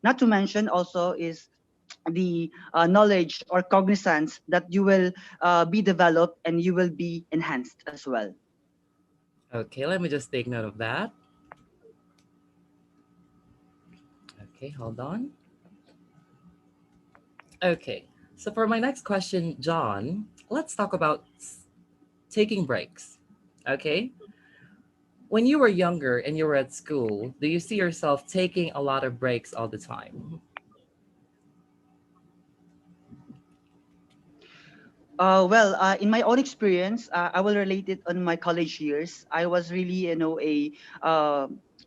Not to mention also is the knowledge or cognizance that you will be developed and you will be enhanced as well. Okay, let me just take note of that. Okay, hold on. Okay, so for my next question, John, let's talk about taking breaks. Okay, when you were younger and you were at school, do you see yourself taking a lot of breaks all the time? In my own experience, I will relate it on my college years. I was really, a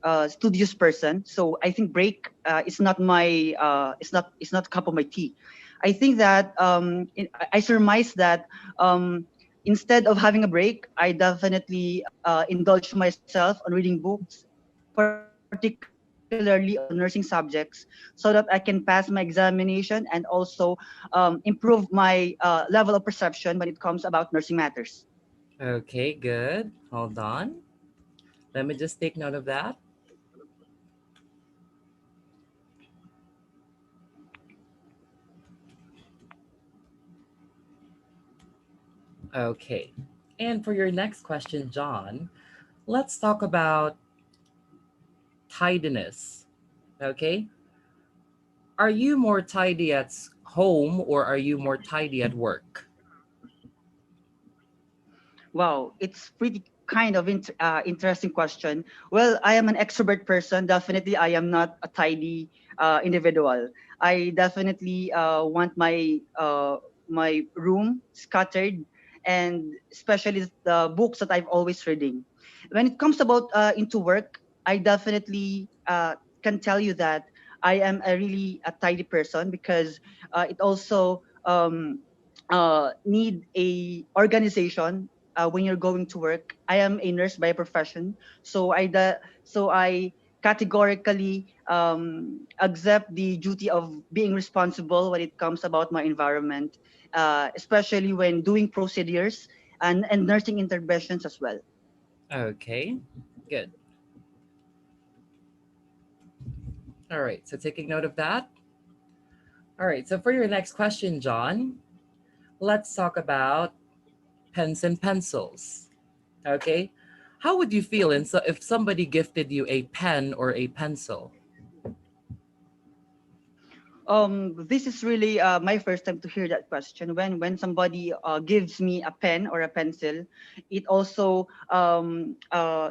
uh, studious person, so I think break is not my it's not cup of my tea. I think that I surmise that instead of having a break, I definitely indulge myself on reading books, particularly on nursing subjects, so that I can pass my examination and also improve my level of perception when it comes about nursing matters. Okay, good. Hold on. Let me just take note of that. Okay. And for your next question, John, let's talk about tidiness. Okay. Are you more tidy at home or are you more tidy at work? Wow, it's pretty kind of interesting question. Well, I am an extrovert person. Definitely, I am not a tidy individual. I definitely want my room scattered, and especially the books that I've always reading. When it comes about into work, I definitely can tell you that I am a really a tidy person because it also need a organization when you're going to work. I am a nurse by profession, so I categorically accept the duty of being responsible when it comes about my environment, especially when doing procedures and nursing interventions as well. Okay, good. All right, so taking note of that. All right, so for your next question, John, let's talk about pens and pencils. Okay, how would you feel if somebody gifted you a pen or a pencil? This is really my first time to hear that question. When somebody gives me a pen or a pencil, it also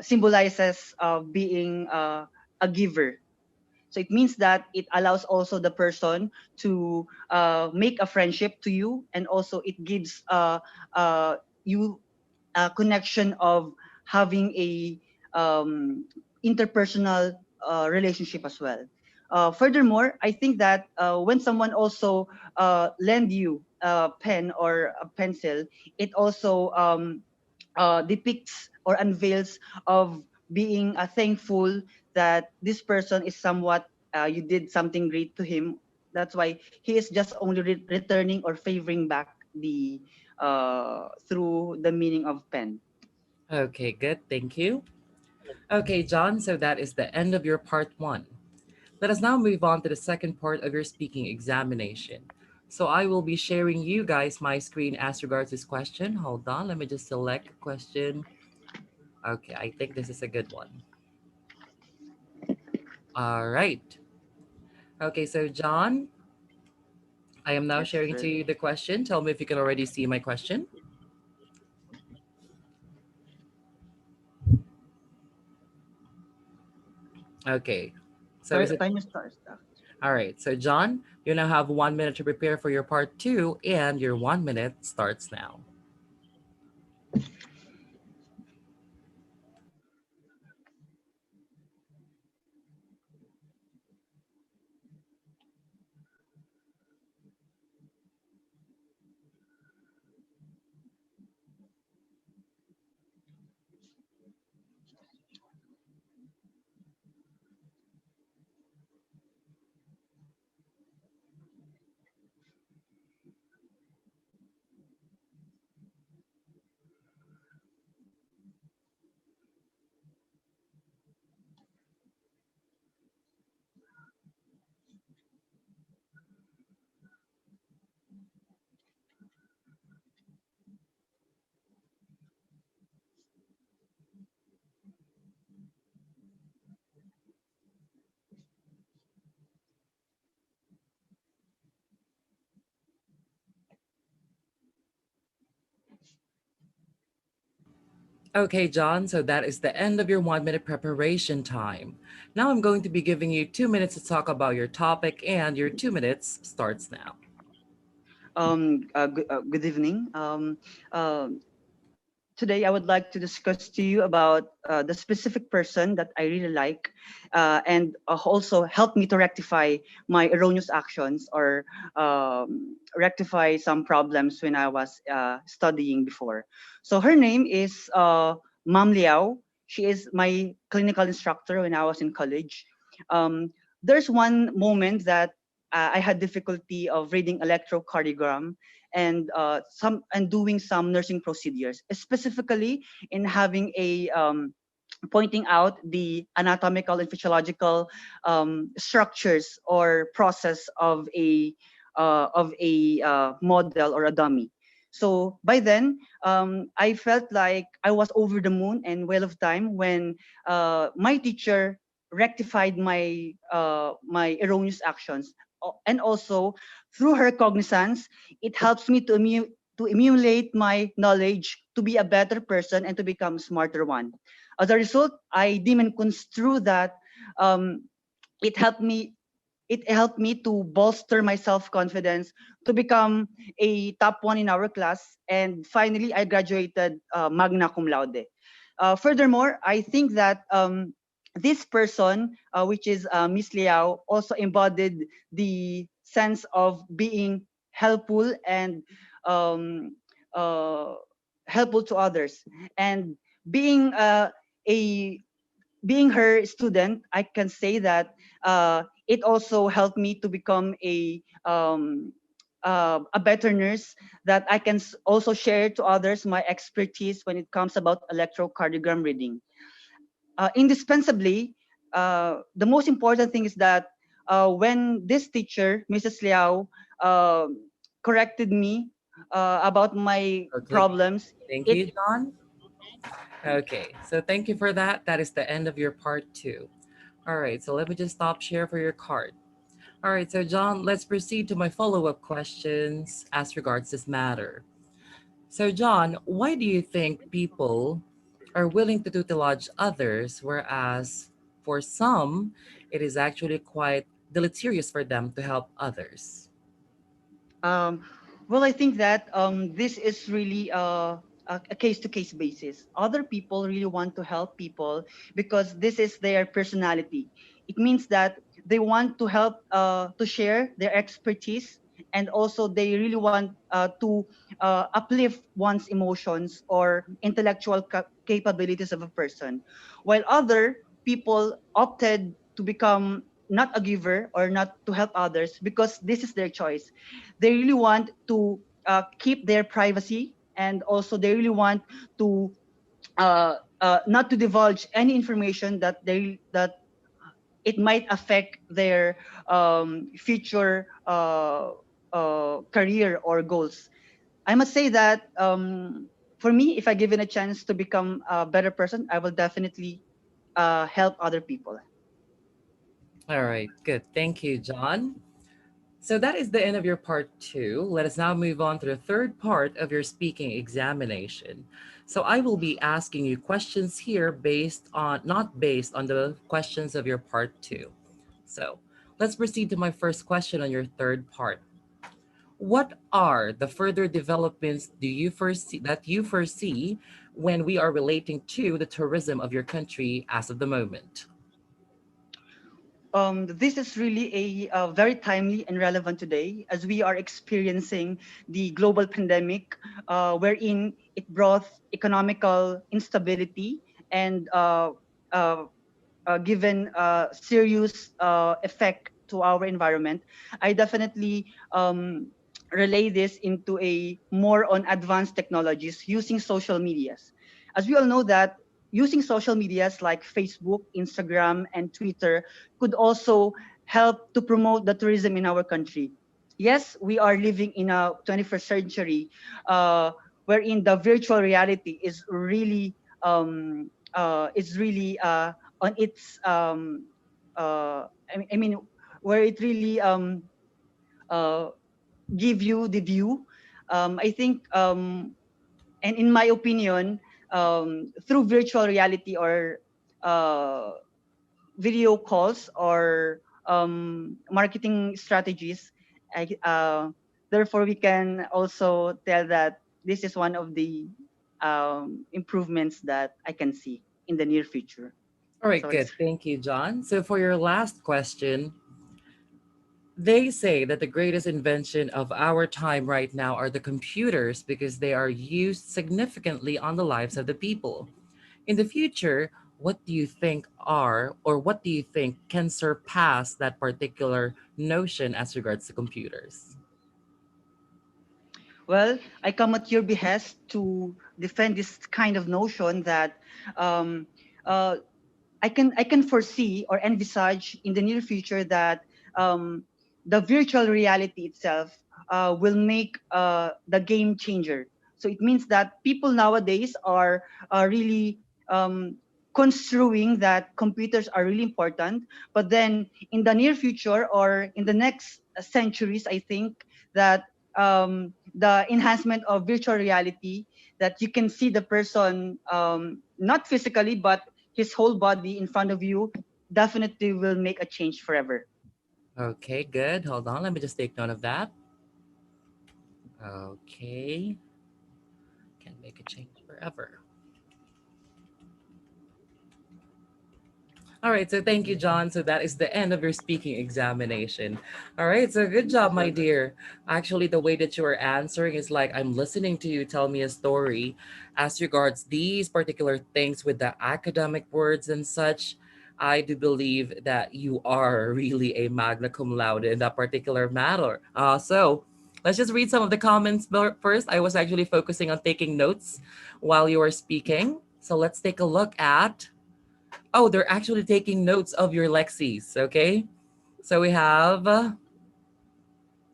symbolizes being a giver. So it means that it allows also the person to make a friendship to you, and also it gives you a connection of having a um, interpersonal relationship as well. Furthermore, I think that when someone also lend you a pen or a pencil, it also depicts or unveils of being thankful that this person is somewhat you did something great to him. That's why he is just only returning or favoring back the through the meaning of pen. Okay, good. Thank you. Okay, John, so that is the end of your part one. Let us now move on to the second part of your speaking examination. So I will be sharing you guys my screen as regards this question. Hold on, let me just select a question. Okay, I think this is a good one. All right. Okay, so John, I am now Yes, sharing to sir. you the question. Tell me if you can already see my question. Okay. So is it Time starts. all right? So John, you now have 1 minute to prepare for your part two, and your 1 minute starts now. Okay, John, so that is the end of your 1 minute preparation time. Now I'm going to be giving you 2 minutes to talk about your topic, and your 2 minutes starts now. Good evening. Uh, Today I would like to discuss to you about the specific person that I really like, and also help me to rectify my erroneous actions or rectify some problems when I was studying before. So her name is Mam Liao. She is my clinical instructor when I was in college. Um, there's one moment that I had difficulty of reading electrocardiogram and doing some nursing procedures, specifically in having a pointing out the anatomical and physiological structures or process of a model or a dummy. So by then, I felt like I was over the moon and well of time when my teacher rectified my erroneous actions. And also through her cognizance, it helps me to emulate my knowledge to be a better person and to become a smarter one. As a result, I deem and construe that um, it helped me it helped me to bolster my self-confidence to become a top one in our class, and finally I graduated magna cum laude. Furthermore, I think that this person, which is Miss Liao, also embodied the sense of being helpful and um, uh, helpful to others, and being a being her student, I can say that it also helped me to become a better nurse, that I can also share to others my expertise when it comes about electrocardiogram reading. Indispensably, the most important thing is that when this teacher, Mrs. Liao, uh, corrected me about my Okay, problems, thank it you, John. Okay, so thank you for that. That is the end of your part two. All right, so let me just stop share for your card. All right, so John, let's proceed to my follow up questions as regards this matter. So, John, why do you think people are willing to tutelage others, whereas for some, it is actually quite deleterious for them to help others? Um, well, I think that this is really a case-to-case basis. Other people really want to help people because this is their personality. It means that they want to help to share their expertise, and also they really want to uplift one's emotions or intellectual capabilities of a person. While other people opted to become not a giver or not to help others because this is their choice. They really want to keep their privacy, and also they really want to not to divulge any information that it might affect their future career or goals. I must say that for me, if I given a chance to become a better person, I will definitely help other people. All right, good. Thank you, John. So that is the end of your part two. Let us now move on to the third part of your speaking examination. So I will be asking you questions here not based on the questions of your part two. So let's proceed to my first question on your third part. What are the further developments that you foresee when we are relating to the tourism of your country as of the moment? This is really a very timely and relevant today as we are experiencing the global pandemic, wherein it brought economical instability and uh, given serious effect to our environment. I definitely relay this into a more on advanced technologies using social medias. As we all know that using social medias like Facebook, Instagram, and Twitter could also help to promote the tourism in our country. Yes, we are living in a 21st century wherein the virtual reality is really on its I mean where it really uh, give you the view. I think and in my opinion, through virtual reality or uh, video calls or marketing strategies. I, therefore, we can also tell that this is one of the improvements that I can see in the near future. All right, So good. that's Thank you, John. So for your last question, they say that the greatest invention of our time right now are the computers because they are used significantly on the lives of the people. In the future, what do you think are, or what do you think can surpass that particular notion as regards to computers? well. I come at your behest to defend this kind of notion that um, uh, I can foresee or envisage in the near future that um, the virtual reality itself will make the game changer. So it means that people nowadays are really construing that computers are really important. But then in the near future or in the next centuries, I think that the enhancement of virtual reality, that you can see the person not physically but his whole body in front of you, definitely will make a change forever. Okay, good. Hold on. Let me just take note of that. Okay. Can make a change forever. All right, so thank you, John. So that is the end of your speaking examination. All right, so good job, my dear. Actually, the way that you are answering is like I'm listening to you tell me a story as regards these particular things with the academic words and such. I do believe that you are really a magna cum laude in that particular matter. So let's just read some of the comments first. I was actually focusing on taking notes while you were speaking. So let's take a look at. Oh, they're actually taking notes of your Lexis, okay? So we have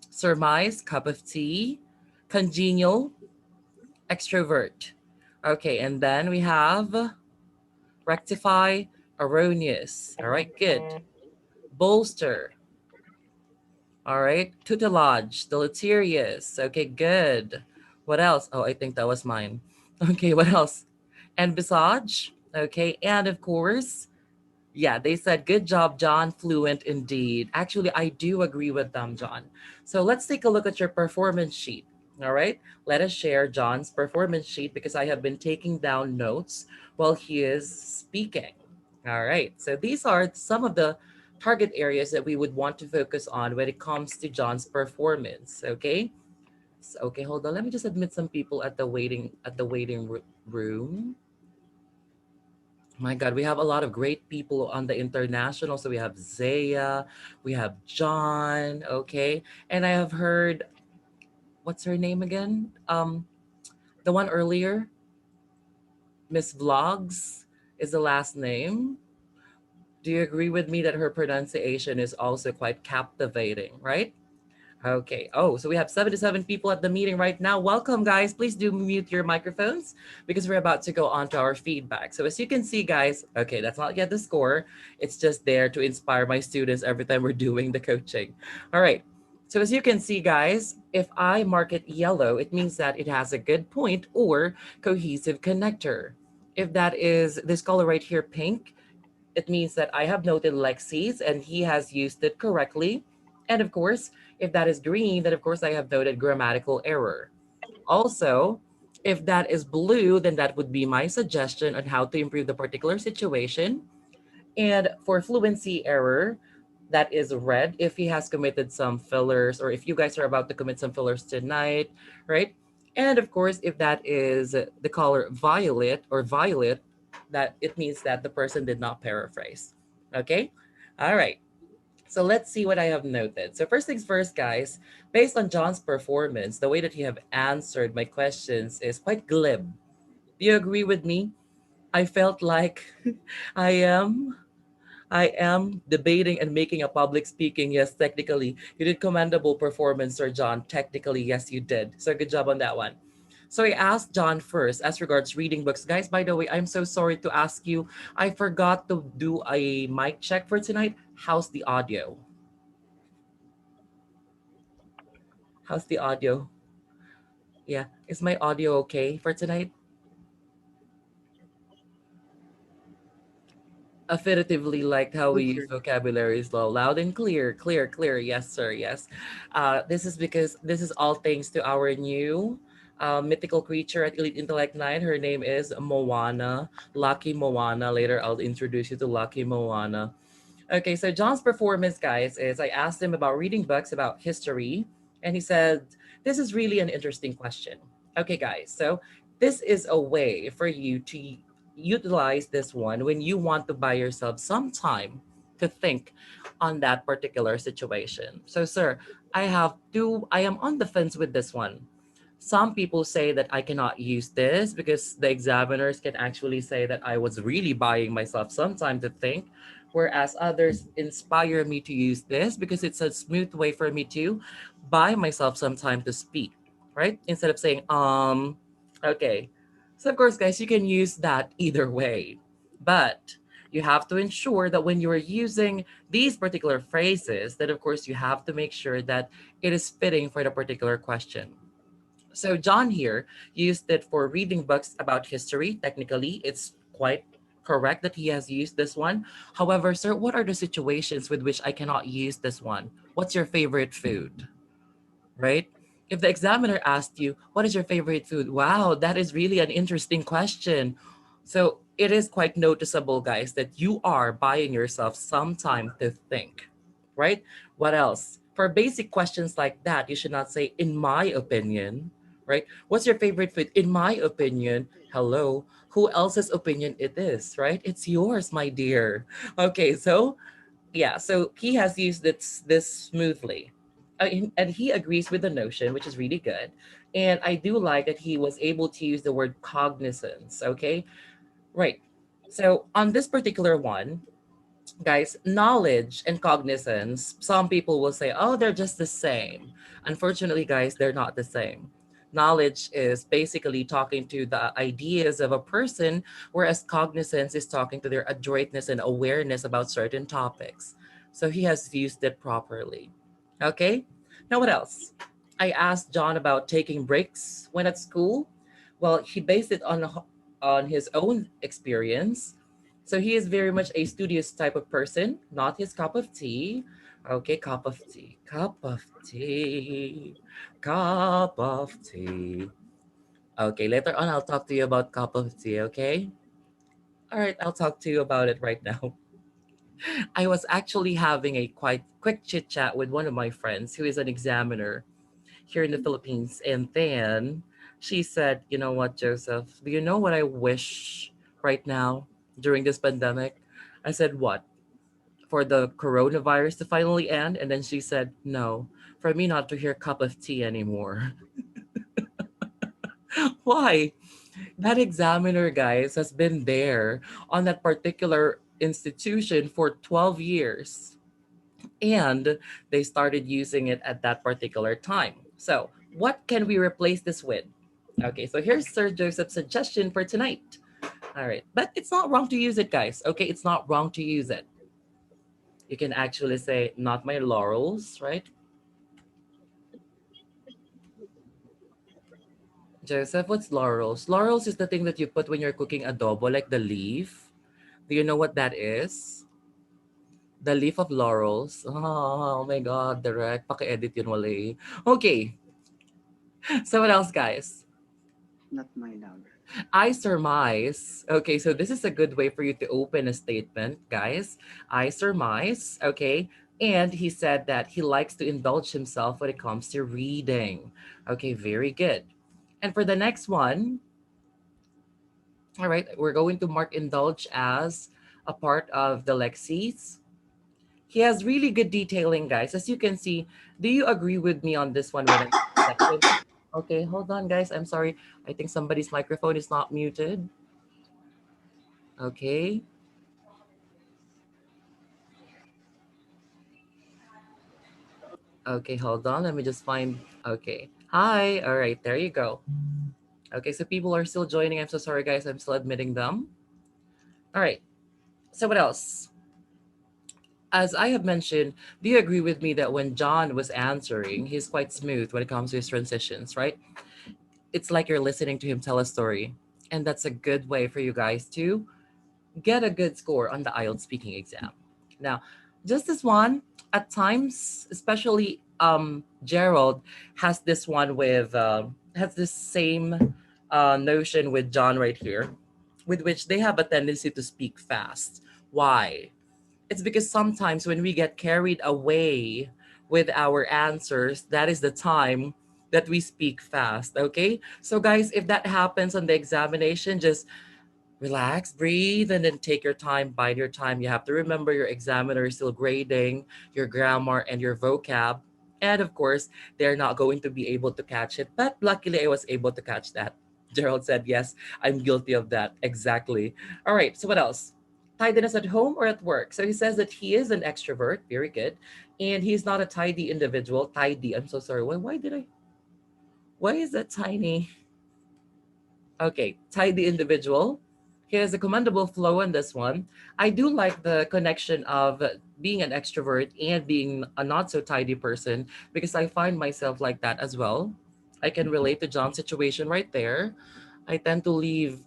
surmise, cup of tea, congenial, extrovert. Okay, and then we have rectify, erroneous. All right, good. Bolster. All right, tutelage, deleterious. Okay, good. What else? Oh, I think that was mine. Okay, what else? And visage. Okay, and of course, yeah, they said, good job, John. Fluent indeed. Actually, I do agree with them, John. So let's take a look at your performance sheet. All right. Let us share John's performance sheet because I have been taking down notes while he is speaking. All right. So these are some of the target areas that we would want to focus on when it comes to John's performance. Okay. So, okay, hold on. Let me just admit some people at the waiting room. My God, we have a lot of great people on the international. So we have Zaya, we have John, okay? And I have heard, what's her name again? The one earlier, Miss Vlogs is the last name. Do you agree with me that her pronunciation is also quite captivating, right? Okay. Oh, so we have 77 people at the meeting right now. Welcome, guys. Please do mute your microphones because we're about to go on to our feedback. So as you can see, guys, okay, that's not yet the score. It's just there to inspire my students every time we're doing the coaching. All right. So as you can see, guys, if I mark it yellow, it means that it has a good point or cohesive connector. If that is this color right here, pink, it means that I have noted Lexi's and he has used it correctly. And of course, if that is green, then of course I have noted grammatical error. Also, if that is blue, then that would be my suggestion on how to improve the particular situation. And for fluency error, that is red if he has committed some fillers or if you guys are about to commit some fillers tonight, right? And of course, if that is the color violet, that it means that the person did not paraphrase. Okay? All right. So let's see what I have noted. So first things first, guys, based on John's performance, the way that you have answered my questions is quite glib. Do you agree with me? I felt like I am I am debating and making a public speaking. Yes, technically. You did commendable performance, Sir John. Technically, yes, you did. So good job on that one. So I asked John first as regards reading books. Guys, by the way, I'm so sorry to ask you. I forgot to do a mic check for tonight. How's the audio? How's the audio? Yeah. Is my audio okay for tonight? affinitively liked how we Good, use sir. vocabulary slow, loud and clear, clear, clear. Yes, sir. Yes. This is because this is all thanks to our new mythical creature at Elite Intellect 9. Her name is Moana, Lucky Moana. Later, I'll introduce you to Lucky Moana. Okay, so John's performance, guys, is I asked him about reading books about history, and he said, this is really an interesting question. Okay, guys, so this is a way for you to utilize this one when you want to buy yourself some time to think on that particular situation. So, sir, I am on the fence with this one. Some people say that I cannot use this because the examiners can actually say that I was really buying myself some time to think, whereas others inspire me to use this because it's a smooth way for me to buy myself some time to speak, right? Instead of saying, okay. So, of course, guys, you can use that either way, but you have to ensure that when you are using these particular phrases, that of course you have to make sure that it is fitting for the particular question. So John here used it for reading books about history. Technically, it's quite correct that he has used this one. However, sir, what are the situations with which I cannot use this one? What's your favorite food? Right? If the examiner asked you, what is your favorite food? Wow, that is really an interesting question. So it is quite noticeable, guys, that you are buying yourself some time to think, right? What else? For basic questions like that, you should not say, in my opinion, right? What's your favorite food? In my opinion, hello, who else's opinion it is, right? It's yours, my dear. Okay, so yeah, so he has used this smoothly. And he agrees with the notion, which is really good. And I do like that he was able to use the word cognizance. Okay, right. So on this particular one, guys, knowledge and cognizance, some people will say, oh, they're just the same. Unfortunately, guys, they're not the same. Knowledge is basically talking to the ideas of a person, whereas cognizance is talking to their adroitness and awareness about certain topics. So he has used it properly. Okay, now what else? I asked John about taking breaks when at school. Well, he based it on his own experience, so he is very much a studious type of person, not his cup of tea. Okay, cup of tea, cup of tea, cup of tea. Okay, later on I'll talk to you about cup of tea, okay? All right, I'll talk to you about it right now. I was actually having a quite quick chit chat with one of my friends who is an examiner here in the Philippines. And then she said, you know what, Joseph, do you know what I wish right now during this pandemic? I said, what? For the coronavirus to finally end? And then she said, no, for me not to hear cup of tea anymore. Why? That examiner, guys, has been there on that particular institution for 12 years. And they started using it at that particular time. So, what can we replace this with? Okay, so here's Sir Joseph's suggestion for tonight. All right, but it's not wrong to use it, guys. Okay, it's not wrong to use it. You can actually say, not my laurels, right? Joseph, what's laurels? Laurels is the thing that you put when you're cooking adobo, like the leaf. Do you know what that is? The leaf of laurels. Oh my God, direct. Paki-edit yun, wala. Okay, so what else, guys? Not my lover. I surmise. Okay, so this is a good way for you to open a statement, guys. I surmise. Okay. And he said that he likes to indulge himself when it comes to reading. Okay, very good. And for the next one, all right, we're going to mark indulge as a part of the Lexis. He has really good detailing, guys. As you can see, do you agree with me on this one when I section? Okay, hold on, guys. I'm sorry. I think somebody's microphone is not muted. Okay. Okay, hold on. Let me just find. Okay. Hi. All right. There you go. Okay, so people are still joining. I'm so sorry, guys. I'm still admitting them. All right. So, what else? As I have mentioned, do you agree with me that when John was answering, he's quite smooth when it comes to his transitions, right? It's like you're listening to him tell a story. And that's a good way for you guys to get a good score on the IELTS speaking exam. Now, just this one, at times, especially Gerald has this one with has this same notion with John right here, with which they have a tendency to speak fast. Why? It's because sometimes when we get carried away with our answers, that is the time that we speak fast. Okay, so guys, if that happens on the examination, just relax, breathe, and then take your time, bide your time. You have to remember your examiner is still grading your grammar and your vocab. And of course, they're not going to be able to catch it. But luckily, I was able to catch that. Gerald said, yes, I'm guilty of that. Exactly. All right, so what else? Tidiness at home or at work? So he says that he is an extrovert. Very good. And he's not a tidy individual. Tidy. I'm so sorry. Why did I? Why is that tiny? Okay, tidy individual. He has a commendable flow in this one. I do like the connection of being an extrovert and being a not so tidy person because I find myself like that as well. I can relate to John's situation right there. I tend to leave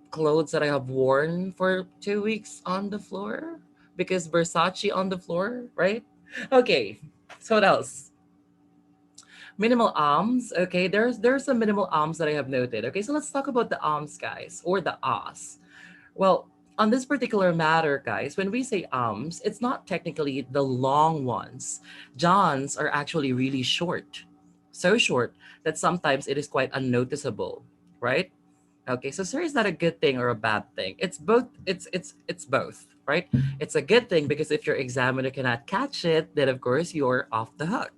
clothes that I have worn for 2 weeks on the floor because Versace on the floor, right? Okay, so what else? Minimal arms. Okay, there's some minimal arms that I have noted. Okay, so let's talk about the arms, guys, or the ahs. Well, on this particular matter, guys, when we say arms, it's not technically the long ones. John's are actually really short, so short that sometimes it is quite unnoticeable, right? Okay, so sir, is that a good thing or a bad thing? It's both. It's both, right? It's a good thing because if your examiner cannot catch it, then of course you're off the hook.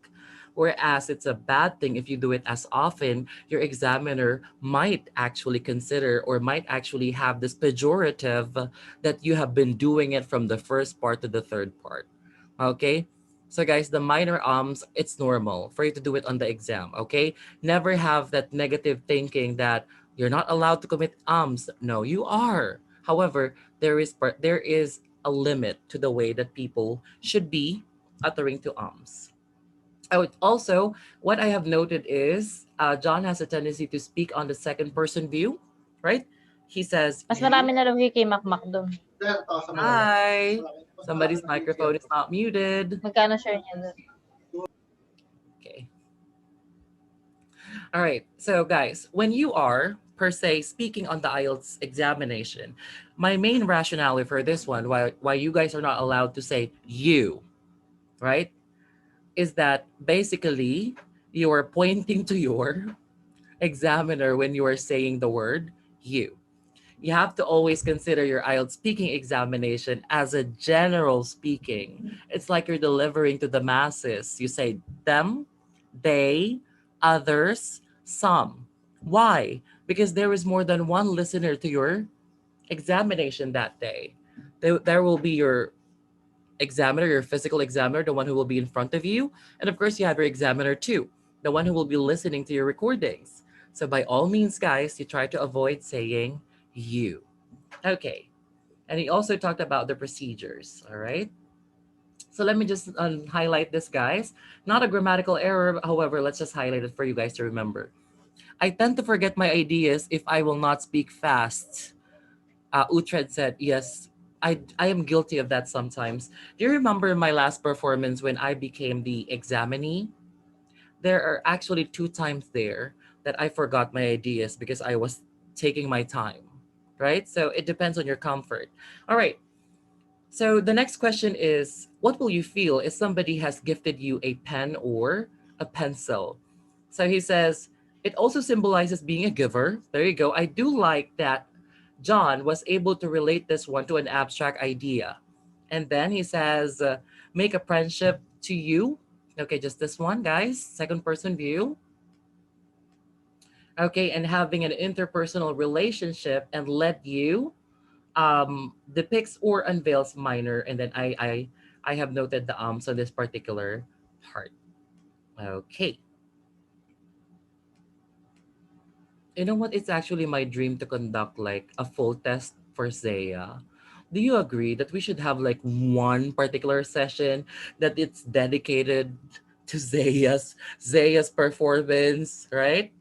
Whereas it's a bad thing if you do it as often, your examiner might actually consider or might actually have this pejorative that you have been doing it from the first part to the third part. Okay? So guys, the minor it's normal for you to do it on the exam, okay? Never have that negative thinking that you're not allowed to commit No, you are. However, there is a limit to the way that people should be uttering to I would also, what I have noted is John has a tendency to speak on the second person view, right? He says, Mas marami you, na nakikimakmak dun. hi. Somebody's microphone is not muted. Magkano share niya dun? Okay. All right. So, guys, when you are, per se, speaking on the IELTS examination, my main rationale for this one, why you guys are not allowed to say you, right, is that basically you are pointing to your examiner when you are saying the word you. You have to always consider your IELTS speaking examination as a general speaking. It's like you're delivering to the masses. You say them, they, others, some. Why? Because there is more than one listener to your examination that day. There will be your examiner, your physical examiner, the one who will be in front of you. And of course, you have your examiner too, the one who will be listening to your recordings. So, by all means, guys, you try to avoid saying you. Okay. And he also talked about the procedures. All right. So, let me just highlight this, guys. Not a grammatical error. However, let's just highlight it for you guys to remember. I tend to forget my ideas if I will not speak fast. Uhtred said, yes, I am guilty of that sometimes. Do you remember my last performance when I became the examinee? There are actually two times there that I forgot my ideas because I was taking my time, right? So it depends on your comfort. All right. So the next question is, what will you feel if somebody has gifted you a pen or a pencil? So he says, it also symbolizes being a giver. There you go. I do like that John was able to relate this one to an abstract idea. And then he says, make a friendship to you. Okay, just this one, guys. Second person view. Okay, and having an interpersonal relationship and let you depicts or unveils minor. And then I have noted the on this particular part. Okay. You know what? It's actually my dream to conduct like a full test for Zaya. Do you agree that we should have like one particular session that it's dedicated to Zaya's performance, right?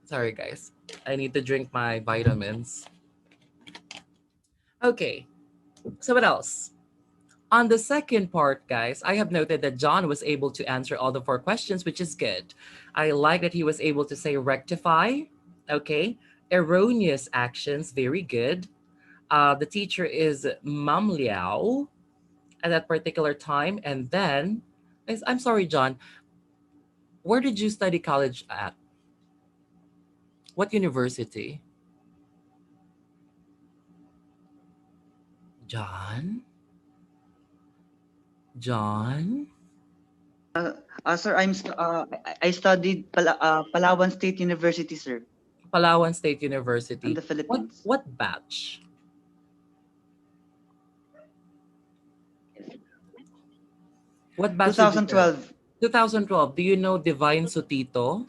Sorry guys. I need to drink my vitamins. Okay, so what else? On the second part, guys, I have noted that John was able to answer all the four questions, which is good. I like that he was able to say rectify, okay, erroneous actions, very good. The teacher is Mam Liao at that particular time. And then, I'm sorry, John, where did you study college at? What university? John? John? Sir, I studied Palawan State University, sir, Palawan State in University. the What Philippines. what batch? What batch did you go? 2012. 2012. Do you know Divine Sutito?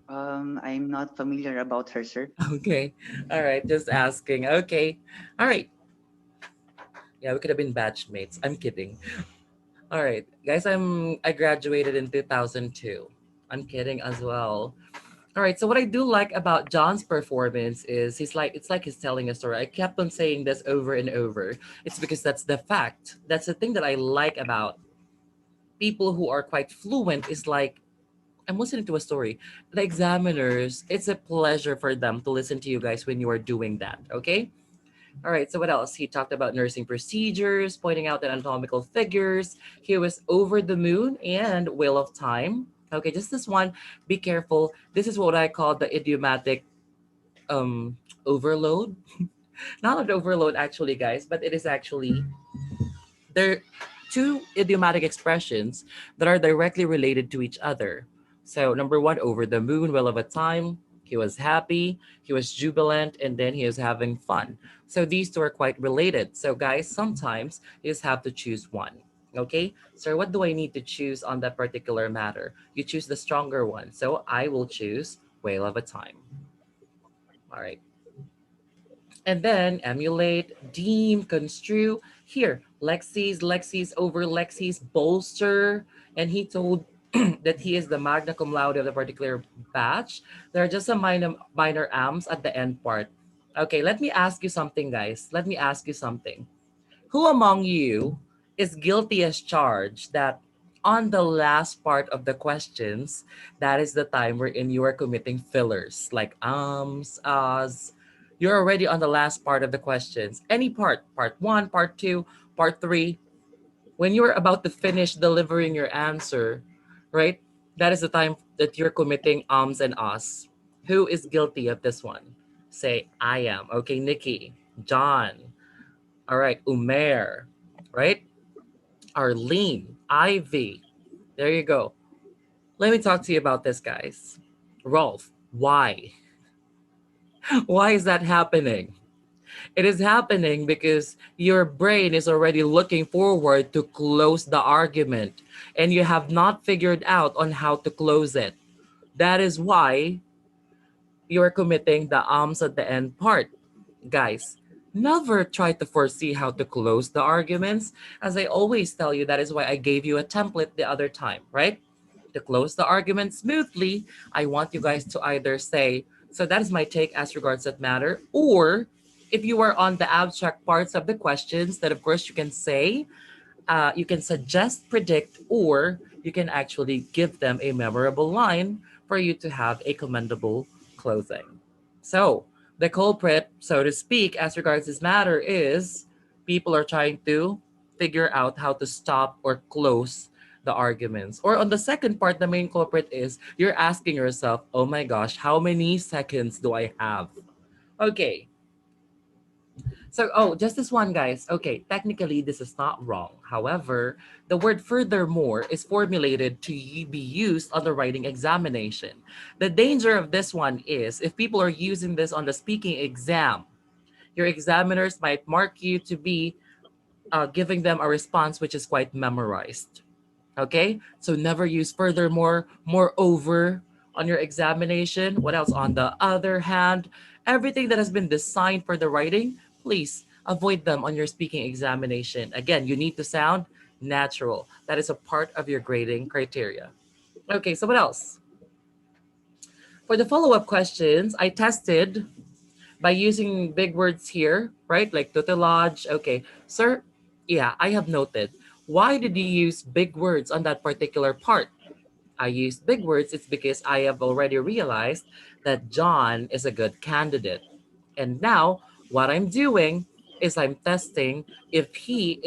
I'm not familiar about her, sir. Okay. All right. Just asking. Okay. All right. Yeah, we could have been batchmates. I'm kidding. All right. Guys, I graduated in 2002. I'm kidding as well. All right. So what I do like about John's performance is it's like he's telling a story. I kept on saying this over and over. It's because that's the fact. That's the thing that I like about people who are quite fluent is like I'm listening to a story. The examiners, it's a pleasure for them to listen to you guys when you are doing that. Okay. All right. So what else? He talked about nursing procedures, pointing out that anatomical figures. He was over the moon and wheel of time. Okay, just this one. Be careful. This is what I call the idiomatic um overload. Not an overload actually, guys, but it is actually there are two idiomatic expressions that are directly related to each other. So, number one, over the moon, well of a time, he was happy, he was jubilant, and then he was having fun. So, these two are quite related. So, guys, sometimes you just have to choose one. Okay, so what do I need to choose on that particular matter? You choose the stronger one. So, I will choose whale of a time. All right. And then emulate, deem, construe. Here, Lexi's over Lexi's bolster. And he told that he is the magna cum laude of the particular batch. There are just some minor amps at the end part. Okay, let me ask you something, guys. Let me ask you something. Who among you is guilty as charged that on the last part of the questions, that is the time wherein you are committing fillers like as you're already on the last part of the questions. Any part, part one, part two, part three, when you're about to finish delivering your answer, right? That is the time that you're committing and us. Who is guilty of this one? Say, I am. Okay, Nikki, John, all right, Umair, right? Arlene, Ivy. There you go. Let me talk to you about this, guys. Rolf, why? Why is that happening? It is happening because your brain is already looking forward to close the argument and you have not figured out on how to close it. That is why you're committing the arms at the end part. Guys, never try to foresee how to close the arguments. As I always tell you, that is why I gave you a template the other time, right? To close the argument smoothly, I want you guys to either say, so that is my take as regards that matter, or if you are on the abstract parts of the questions, that of course you can say, you can suggest, predict, or you can actually give them a memorable line for you to have a commendable closing. So, the culprit, so to speak, as regards this matter is people are trying to figure out how to stop or close the arguments. Or on the second part, the main culprit is you're asking yourself, oh my gosh, how many seconds do I have? Okay, so, oh, just this one, guys. Okay, technically, this is not wrong. However, the word furthermore is formulated to be used on the writing examination. The danger of this one is if people are using this on the speaking exam, your examiners might mark you to be giving them a response which is quite memorized. Okay? So never use furthermore, moreover on your examination. What else? On the other hand, everything that has been designed for the writing, please avoid them on your speaking examination. Again, you need to sound natural. That is a part of your grading criteria. Okay, so what else? For the follow up questions, I tested by using big words here, right? Like tutelage. Okay, sir, yeah, I have noted. Why did you use big words on that particular part? I used big words. It's because I have already realized that John is a good candidate. And now what I'm doing is I'm testing if he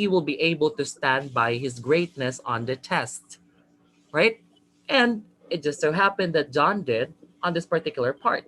will be able to stand by his greatness on the test, right? And it just so happened that John did on this particular part.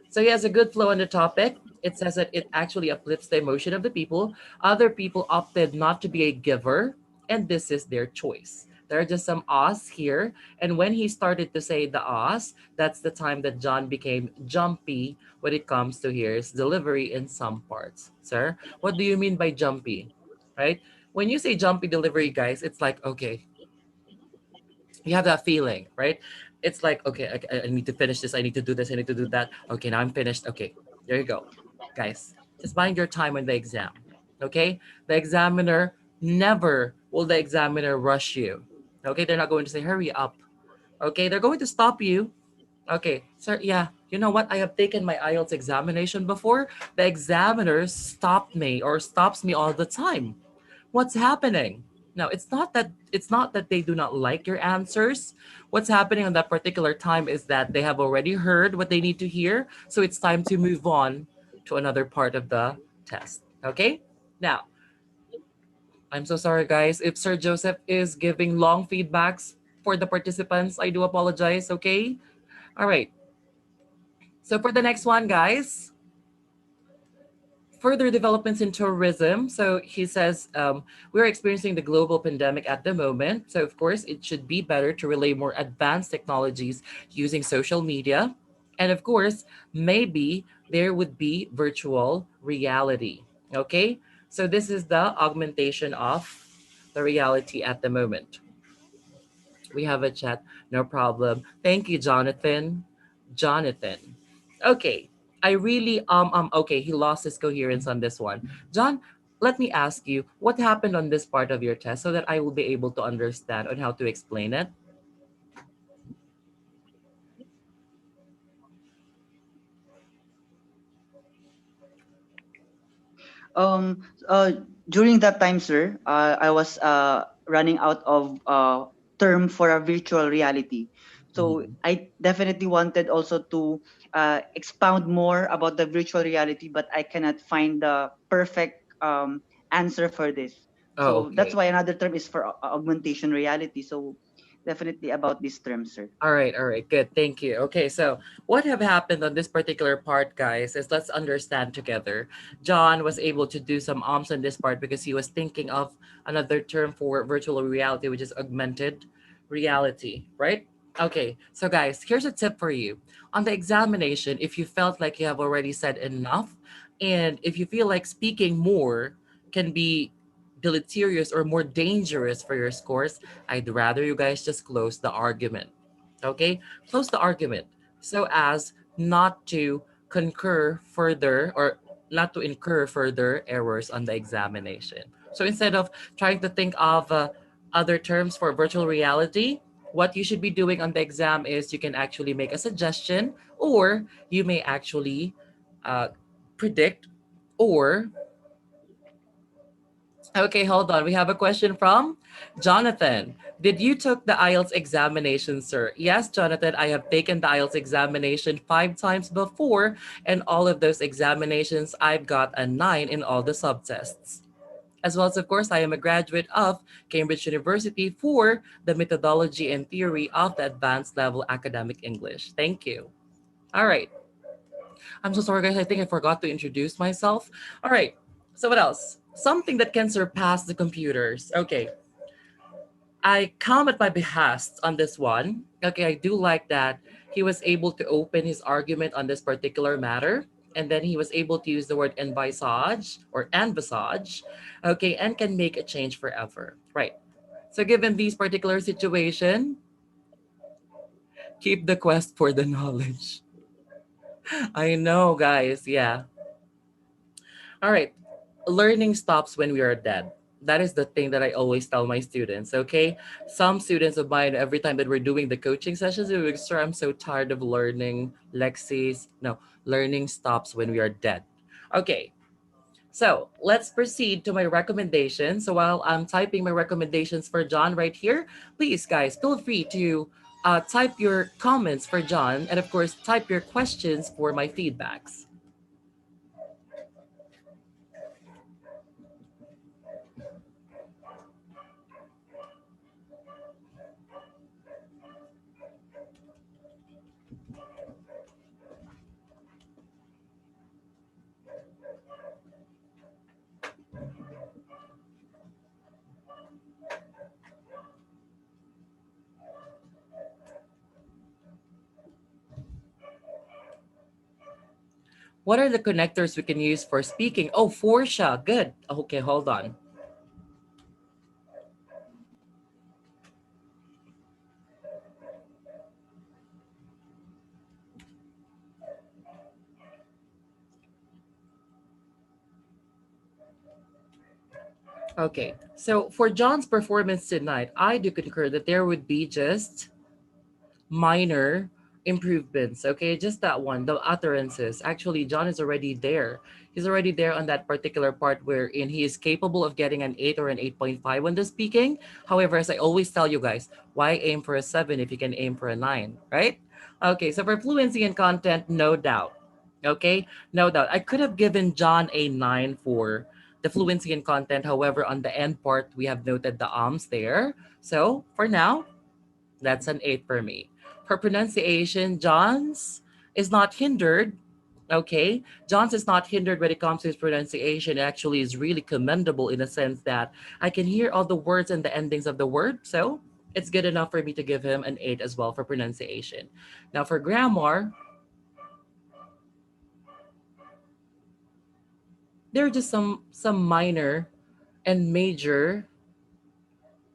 So he has a good flow on the topic. It says that it actually uplifts the emotion of the people. Other people opted not to be a giver, and this is their choice. There are just some ahs here. And when he started to say the ahs, that's the time that John became jumpy when it comes to his delivery in some parts. Sir, what do you mean by jumpy? Right? When you say jumpy delivery, guys, it's like, okay, you have that feeling, right? It's like, okay, I need to finish this. I need to do this. I need to do that. Okay, now I'm finished. Okay, there you go. Guys, just mind your time on the exam. Okay? The examiner, never will the examiner rush you. Okay? They're not going to say, hurry up. Okay? They're going to stop you. Okay, sir, yeah. You know what? I have taken my IELTS examination before. The examiner stopped me or stops me all the time. What's happening? Now, it's not that they do not like your answers. What's happening on that particular time is that they have already heard what they need to hear, so it's time to move on to another part of the test. Okay? Now, I'm so sorry guys if Sir Joseph is giving long feedbacks for the participants. I do apologize, okay? All right. So for the next one, guys, further developments in tourism. So he says, we're experiencing the global pandemic at the moment. So, of course, it should be better to relay more advanced technologies using social media. And of course, maybe there would be virtual reality. Okay. So, this is the augmentation of the reality at the moment. We have a chat. No problem. Thank you, Jonathan. Jonathan. Okay. I really okay, he lost his coherence on this one. John, let me ask you, what happened on this part of your test so that I will be able to understand on how to explain it? Um, During that time, sir, I was running out of term for a virtual reality. So Mhm. I definitely wanted also to expound more about the virtual reality, but I cannot find the perfect answer for this. Oh, So that's okay. why another term is for augmentation reality. So definitely about this term, sir. All right, good. Thank you. Okay, so what have happened on this particular part, guys, is let's understand together. John was able to do some arms on this part because he was thinking of another term for virtual reality, which is augmented reality, right? Okay, so guys, here's a tip for you. On the examination, if you felt like you have already said enough, and if you feel like speaking more can be deleterious or more dangerous for your scores, I'd rather you guys just close the argument. Okay? Close the argument so as not to concur further or not to incur further errors on the examination. So instead of trying to think of other terms for virtual reality, what you should be doing on the exam is you can actually make a suggestion, or you may actually uh, predict, or okay, hold on. We have a question from Jonathan. Did you took the IELTS examination, sir? Yes, Jonathan, I have taken the IELTS examination 5 times before, and all of those examinations, I've got a 9 in all the subtests. As well as, of course, I am a graduate of Cambridge University for the methodology and theory of the advanced level academic English. Thank you. All right. I'm so sorry, guys. I think I forgot to introduce myself. All right. So, what else? Something that can surpass the computers. Okay. I come at my behest on this one. Okay. I do like that he was able to open his argument on this particular matter. And then he was able to use the word envisage or envisage. Okay. And can make a change forever. Right. So, given these particular situation, keep the quest for the knowledge. I know, guys. Yeah. All right. Learning stops when we are dead. That is the thing that I always tell my students, okay? Some students of mine, every time that we're doing the coaching sessions, they're like, sir, I'm so tired of learning Lexis. No, learning stops when we are dead. Okay, so let's proceed to my recommendations. So while I'm typing my recommendations for John right here, please, guys, feel free to type your comments for John, and of course, type your questions for my feedbacks. What are the connectors we can use for speaking? Oh, Forsha, good. Okay, hold on. Okay, so for John's performance tonight, I do concur that there would be just minor improvements. Okay, just that one, the utterances. Actually, John is already there. He's already there on that particular part wherein he is capable of getting an 8 or an 8.5 when the speaking. However, as I always tell you guys, why aim for a 7 if you can aim for a 9, right? Okay, so for fluency and content, no doubt. Okay, no doubt. I could have given John a 9 for the fluency and content. However, on the end part, we have noted the arms there. So for now, that's an 8 for me. For pronunciation, John's is not hindered. Okay. John's is not hindered when it comes to his pronunciation. It actually is really commendable in a sense that I can hear all the words and the endings of the word. So it's good enough for me to give him an 8 as well for pronunciation. Now for grammar, there are just some minor and major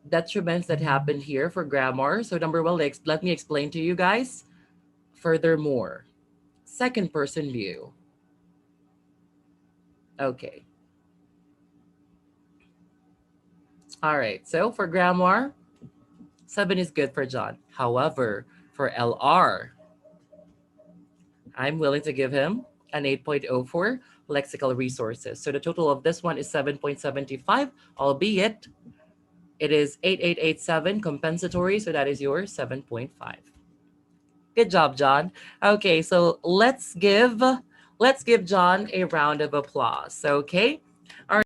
detriments that happened here for grammar. So number one, let me explain to you guys. Furthermore, second person view. Okay. All right. So for grammar, 7 is good for John. However, for LR, I'm willing to give him an 8.0 for lexical resources. So the total of this one is 7.75, albeit it is 8887 compensatory. So that is your 7.5. Good job, John. Okay, so let's give John a round of applause. Okay.